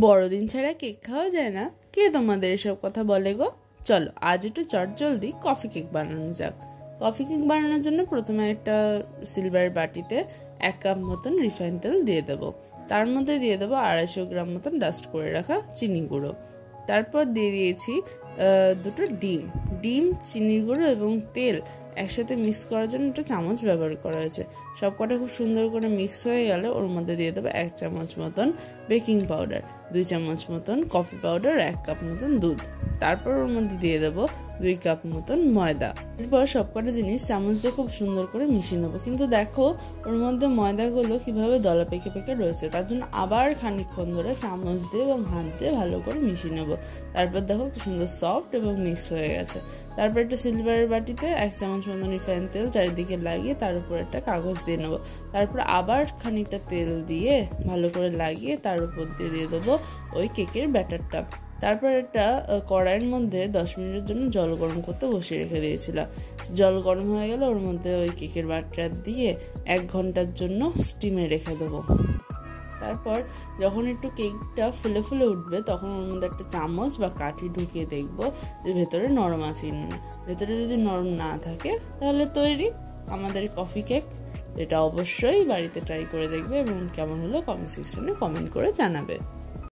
বড়দিন ছাড়া কেক খাওয়া যায় না? কে তোমাদের এসব কথা বলে গো? চলো আজ একটু চটজলদি কফি কেক বানানো যাক। কফি কেক বানানোর জন্য প্রথমে একটা সিলভার বাটিতে 1 কাপ মতন রিফাইন তেল দিয়ে দেবো। তার মধ্যে দিয়ে দেবো 250 গ্রাম মতন ডাস্ট করে রাখা চিনি গুঁড়ো। তারপর দিয়ে দিয়েছি 2টো ডিম, চিনির গুঁড়ো এবং তেল একসাথে মিক্স করার জন্য একটা চামচ ব্যবহার করা হয়েছে। সব কটা খুব সুন্দর করে মিক্স হয়ে গেলে ওর মধ্যে দিয়ে দেবো 1 চামচ মতন বেকিং পাউডার, 2 চামচ মতন কফি পাউডার, 1 কাপ মতন দুধ। তারপর ওর মধ্যে দিয়ে দেবো 2 কাপ মতন ময়দা। এরপর সব কটা জিনিস চামচ দিয়ে খুব সুন্দর করে মিশিয়ে নেবো। কিন্তু দেখো ওর মধ্যে ময়দাগুলো কিভাবে দলা পেকে পেকে রয়েছে, তার জন্য আবার খানিকক্ষণ ধরে চামচ দিয়ে এবং হাত দিয়ে ভালো করে মিশিয়ে নেবো। তারপর দেখো কি সুন্দর সফট এবং মিক্স হয়ে গেছে। তারপর একটা সিলভারের বাটিতে 1 চামচ মতন রিফাইন তেল চারিদিকে লাগিয়ে তার উপর একটা কাগজ দিয়ে নেবো। তারপর আবার খানিকটা তেল দিয়ে ভালো করে লাগিয়ে তার উপর দিয়ে দেবো ওই কেকের ব্যাটারটা। তারপর একটা কড়াইয়ের মধ্যে 10 মিনিটের জন্য জল গরম করতে বসিয়ে রেখে দিয়েছিলাম। জল গরম হয়ে গেলে ওর মধ্যে ওই কেকের ব্যাটার দিয়ে 1 ঘন্টার জন্য স্টিমে রেখে দেবো। তারপর যখন একটু কেকটা ফুলে ফুলে উঠবে তখন ওর মধ্যে একটা চামচ বা কাঠি ঢুকিয়ে দেখবো যে ভেতরে নরম আছে না। ভেতরে যদি নরম না থাকে তাহলে তৈরি আমাদের কফি কেক। এটা অবশ্যই বাড়িতে ট্রাই করে দেখবে এবং কেমন হলো কমেন্ট সেকশনে কমেন্ট করে জানাবে।